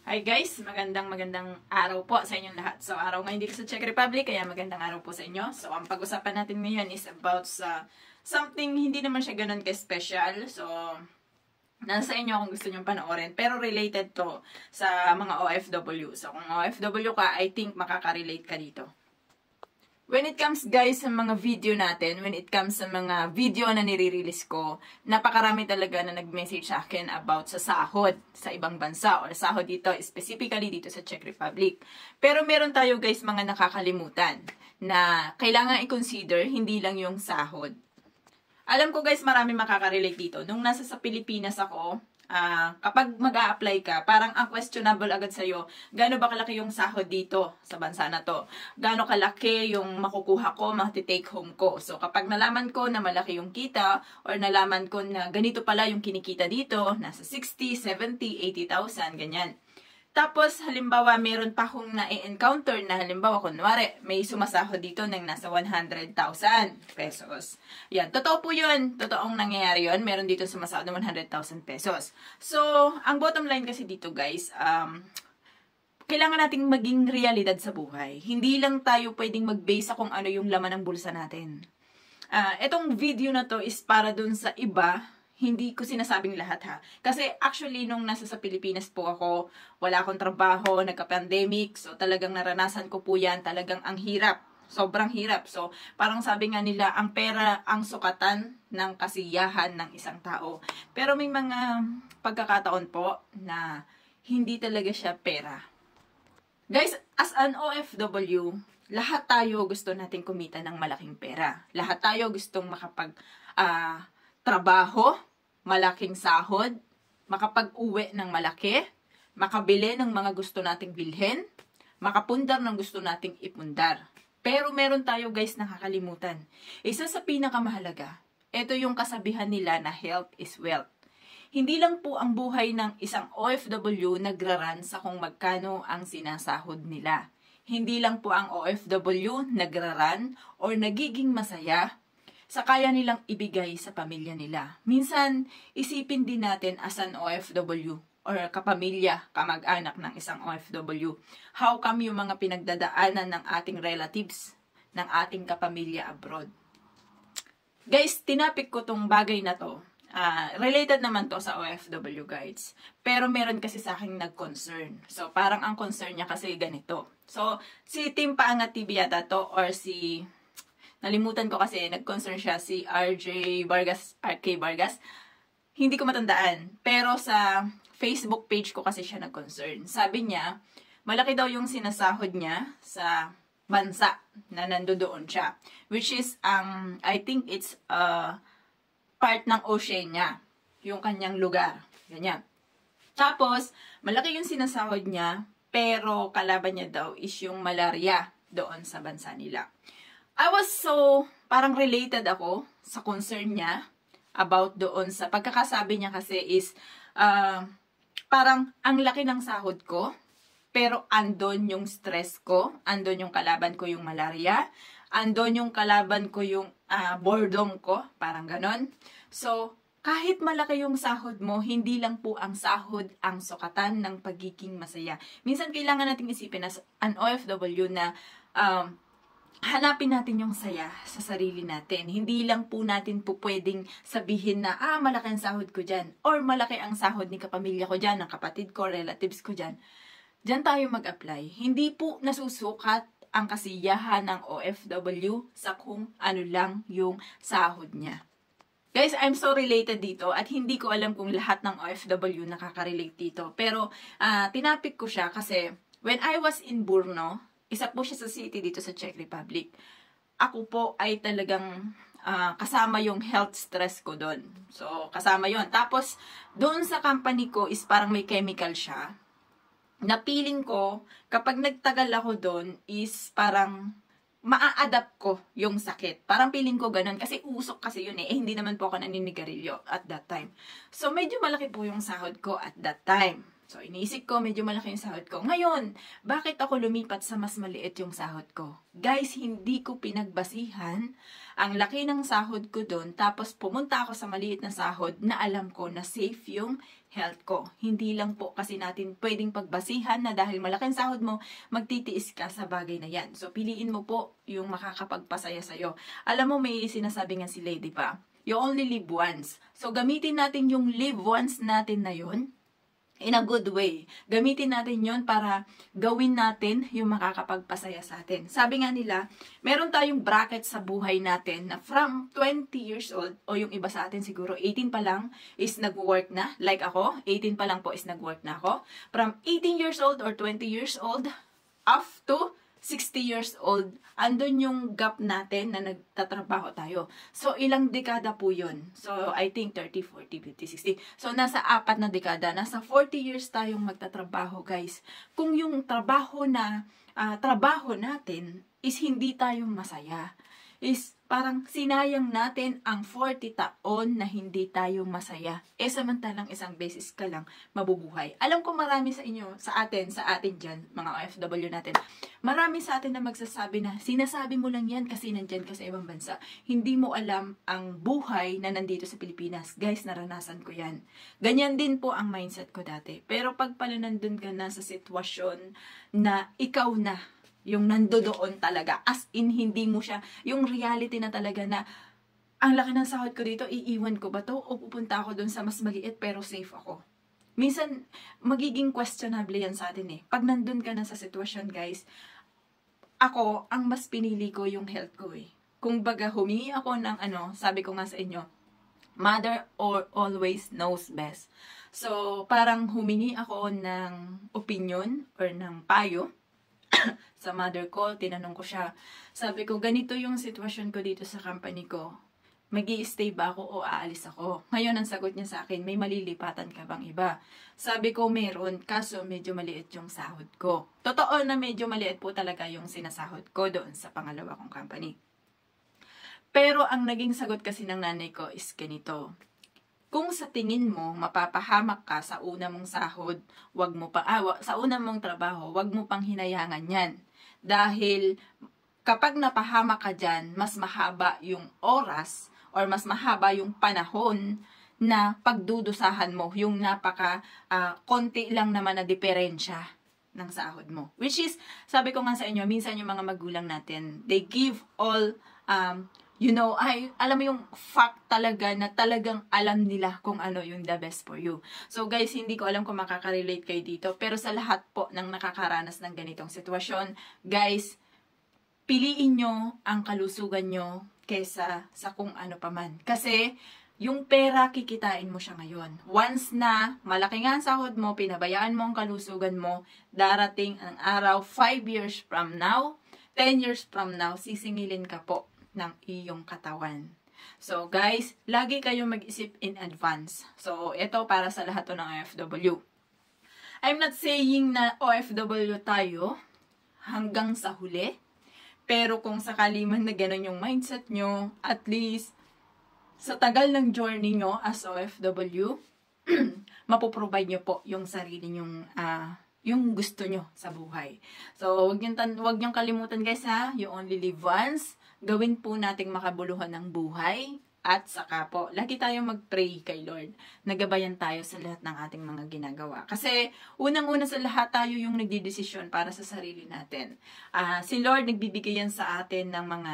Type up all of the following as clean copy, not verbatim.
Hi guys, magandang araw po sa inyong lahat. So, araw ngayon dito sa Czech Republic, kaya magandang araw po sa inyo. So, ang pag-usapan natin ngayon is about sa something hindi naman siya ganun ka-special. So, nasa inyo kung gusto nyo panoorin. Pero related to sa mga OFW. So, kung OFW ka, I think makaka-relate ka dito. When it comes guys sa mga video natin, when it comes sa mga video na nire-release ko, napakarami talaga na nag-message sa akin about sa sahod sa ibang bansa or sahod dito, specifically dito sa Czech Republic. Pero meron tayo guys mga nakakalimutan na kailangan i-consider hindi lang yung sahod. Alam ko guys marami makaka-relate dito. Nung nasa sa Pilipinas ako, kapag mag-a-apply ka, parang ang questionable agad sa'yo, gaano ba kalaki yung sahod dito sa bansa na to? Gaano kalaki yung makukuha ko, mati-take home ko? So, kapag nalaman ko na malaki yung kita, or nalaman ko na ganito pala yung kinikita dito, nasa 60, 70, 80,000, ganyan. Tapos, halimbawa, meron pa akong na-encounter na halimbawa, kunwari, may sumasahod dito ng nasa 100,000 pesos. Yan, totoo po yun. Totoong nangyayari yun. Meron dito sumasahod ng 100,000 pesos. So, ang bottom line kasi dito, guys, kailangan nating maging realidad sa buhay. Hindi lang tayo pwedeng mag-base sa kung ano yung laman ng bulsa natin. Etong video na to is para dun sa iba. Hindi ko sinasabing lahat ha. Kasi actually nung nasa sa Pilipinas po ako, wala akong trabaho, nagka-pandemic. So talagang naranasan ko po yan. Talagang ang hirap. Sobrang hirap. So parang sabi nga nila, ang pera ang sukatan ng kasiyahan ng isang tao. Pero may mga pagkakataon po na hindi talaga siya pera. Guys, as an OFW, lahat tayo gusto nating kumita ng malaking pera. Lahat tayo gustong trabaho, malaking sahod, makapag-uwi ng malaki, makabili ng mga gusto nating bilhin, makapundar ng gusto nating ipundar. Pero meron tayo guys nakakalimutan. Isa sa pinakamahalaga, ito yung kasabihan nila na health is wealth. Hindi lang po ang buhay ng isang OFW nagraran sa kung magkano ang sinasahod nila. Hindi lang po ang OFW nagraran or nagiging masaya sa kaya nilang ibigay sa pamilya nila. Minsan, isipin din natin as an OFW or kapamilya, kamag-anak ng isang OFW. How come yung mga pinagdadaanan ng ating relatives, ng ating kapamilya abroad? Guys, tinapik ko tong bagay na to. Related naman to sa OFW guys. Pero meron kasi sa akin nag-concern. So, parang ang concern niya kasi ganito. So, si Team Paangat TV yata to or si... Nalimutan ko kasi, nag-concern siya si RK Vargas. Hindi ko matandaan. Pero sa Facebook page ko kasi siya nag-concern. Sabi niya, malaki daw yung sinasahod niya sa bansa na nandoon siya. Which is, I think it's part ng Oceania. Yung kanyang lugar. Ganyan. Tapos, malaki yung sinasahod niya, pero kalaban niya daw is yung malaria doon sa bansa nila. I was so, parang related ako sa concern niya about doon sa pagkakasabi niya kasi is, parang ang laki ng sahod ko, pero andon yung stress ko, andon yung kalaban ko yung malaria, andon yung kalaban ko yung boredom ko, parang ganon. So, kahit malaki yung sahod mo, hindi lang po ang sahod ang sukatan ng pagiging masaya. Minsan kailangan nating isipin as an OFW na, hanapin natin yung saya sa sarili natin. Hindi lang po natin po pwedeng sabihin na, malaki ang sahod ko dyan. Or malaki ang sahod ni kapamilya ko dyan, ng kapatid ko, relatives ko dyan. Dyan tayo mag-apply. Hindi po nasusukat ang kasiyahan ng OFW sa kung ano lang yung sahod niya. Guys, I'm so related dito at hindi ko alam kung lahat ng OFW nakaka-relate dito. Pero tinapik ko siya kasi when I was in Brno, isa po siya sa city dito sa Czech Republic. Ako po ay talagang kasama yung health stress ko doon. So, kasama yon. Tapos, doon sa company ko is parang may chemical siya. Na feeling ko, kapag nagtagal ako doon is parang maa-adapt ko yung sakit. Parang feeling ko ganun. Kasi usok kasi yun eh. Hindi naman po ako naninigarilyo at that time. So, medyo malaki po yung sahod ko at that time. So, iniisip ko, medyo malaki yung sahod ko. Ngayon, bakit ako lumipat sa mas maliit yung sahod ko? Guys, hindi ko pinagbasihan ang laki ng sahod ko doon, tapos pumunta ako sa maliit na sahod na alam ko na safe yung health ko. Hindi lang po kasi natin pwedeng pagbasihan na dahil malaking sahod mo, magtitiis ka sa bagay na yan. So, piliin mo po yung makakapagpasaya sa'yo. Alam mo, may sinasabi nga si Lady pa, you only live once. So, gamitin natin yung live once natin na yun in a good way. Gamitin natin yon para gawin natin yung makakapagpasaya sa atin. Sabi nga nila, meron tayong bracket sa buhay natin na from 20 years old, o yung iba sa atin siguro 18 pa lang is nag-work na. Like ako, 18 pa lang po is nag-work na ako. From 18 years old or 20 years old up to 60 years old, andun yung gap natin na nagtatrabaho tayo. So, ilang dekada po yun? So, I think 30, 40, 50, 60. So, nasa 4 na dekada. Nasa 40 years tayong magtatrabaho, guys. Kung yung trabaho natin is hindi tayo masaya, is parang sinayang natin ang 40 taon na hindi tayo masaya. Samantalang isang beses ka lang mabubuhay. Alam ko marami sa inyo, sa atin dyan, mga OFW natin, marami sa atin na magsasabi na, sinasabi mo lang yan kasi nandyan ka sa ibang bansa. Hindi mo alam ang buhay na nandito sa Pilipinas. Guys, naranasan ko yan. Ganyan din po ang mindset ko dati. Pero pag pala nandun ka na sa sitwasyon na ikaw na, yung nandoon talaga, as in hindi mo siya, yung reality na talaga na, ang laki ng sahod ko dito, iiwan ko ba to? O pupunta ako dun sa mas maliit pero safe ako? Minsan, magiging questionable yan sa atin eh. Pag nandun ka na sa sitwasyon, guys, ako, ang mas pinili ko yung health ko eh. Kung baga, humingi ako ng sabi ko nga sa inyo, mother always knows best. So, parang humingi ako ng opinion or ng payo sa mother ko, tinanong ko siya. Sabi ko, ganito yung sitwasyon ko dito sa company ko. Magi-stay ba ako o aalis ako? Ngayon, ang sagot niya sa akin, may malilipatan ka bang iba? Sabi ko, meron, kaso medyo maliit yung sahod ko. Totoo na medyo maliit po talaga yung sinasahod ko doon sa pangalawa kong company. Pero ang naging sagot kasi ng nanay ko is ganito. Kung sa tingin mo, mapapahamak ka sa una mong sahod, sa una mong trabaho, wag mo pang hinayangan yan. Dahil kapag napahamak ka dyan, mas mahaba yung oras or mas mahaba yung panahon na pagdudusahan mo, yung konti lang naman na diferensya ng sahod mo. Which is, sabi ko nga sa inyo, minsan yung mga magulang natin, they give all alam mo yung fact talaga na talagang alam nila kung ano yung the best for you. So guys, hindi ko alam kung makaka-relate kayo dito, pero sa lahat po ng nakakaranas ng ganitong sitwasyon, guys, piliin nyo ang kalusugan nyo kesa sa kung ano paman. Kasi yung pera, kikitain mo siya ngayon. Once na malaki nga ang sahod mo, pinabayaan mo ang kalusugan mo, darating ang araw, 5 years from now, 10 years from now, sisingilin ka po ng iyong katawan. So guys, lagi kayong mag-isip in advance. So ito para sa lahat ng OFW. I'm not saying na OFW tayo hanggang sa huli. Pero kung sakali man na ganun yung mindset nyo, at least sa tagal ng journey nyo as OFW, mapoprovide nyo po yung sarili nyong yung gusto nyo sa buhay. So, wag niyong kalimutan guys ha, you only live once. Gawin po nating makabuluhan ng buhay. At saka po, lagi tayong mag-pray kay Lord. Nagabayan tayo sa lahat ng ating mga ginagawa. Kasi, unang-una sa lahat tayo yung nagdidesisyon para sa sarili natin. Si Lord nagbibigay yan sa atin ng mga,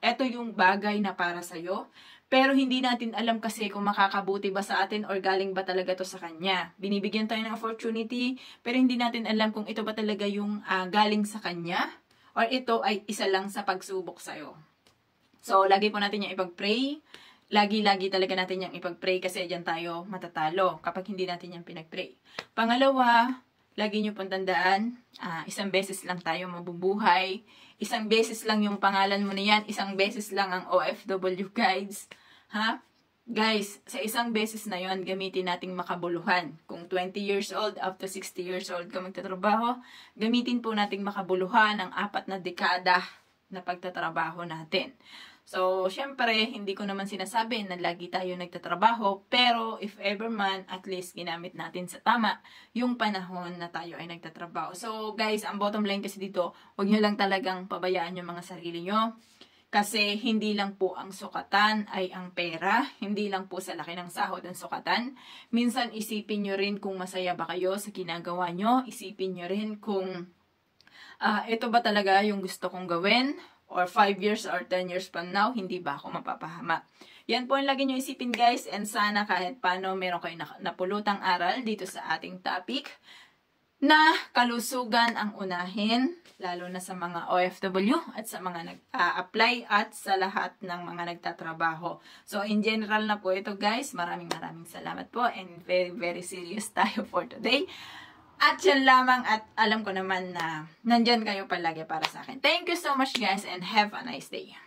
eto yung bagay na para sa'yo. Pero hindi natin alam kasi kung makakabuti ba sa atin or galing ba talaga to sa Kanya. Binibigyan tayo ng opportunity, pero hindi natin alam kung ito ba talaga yung galing sa Kanya or ito ay isa lang sa pagsubok sa'yo. So, lagi po natin yung ipag-pray. Lagi-lagi talaga natin yung ipag-pray kasi dyan tayo matatalo kapag hindi natin yung pinag-pray. Pangalawa, lagi nyo pong tandaan, isang beses lang tayo mabubuhay. Isang beses lang yung pangalan mo na yan. Isang beses lang ang OFW guides. Ha? Guys, sa isang beses na yon gamitin nating makabuluhan. Kung 20 years old, up to 60 years old ka magtatrabaho, gamitin po nating makabuluhan ang 4 na dekada na pagtatrabaho natin. So, syempre, hindi ko naman sinasabi na lagi tayo nagtatrabaho, pero if ever man, at least ginamit natin sa tama yung panahon na tayo ay nagtatrabaho. So, guys, ang bottom line kasi dito, huwag nyo lang talagang pabayaan yung mga sarili nyo. Kasi hindi lang po ang sukatan ay ang pera, hindi lang po sa laki ng sahod ang sukatan. Minsan isipin nyo rin kung masaya ba kayo sa ginagawa nyo, isipin nyo rin kung ito ba talaga yung gusto kong gawin? Or 5 years or 10 years from now, hindi ba ako mapapahama? Yan po ang lagi nyo isipin guys, and sana kahit paano meron kayo napulutang aral dito sa ating topic na kalusugan ang unahin, lalo na sa mga OFW at sa mga nag-apply at sa lahat ng mga nagtatrabaho. So in general na po ito guys, maraming salamat po and very serious tayo for today. At yan lamang, at alam ko naman na nandyan kayo palagi para sa akin. Thank you so much guys and have a nice day.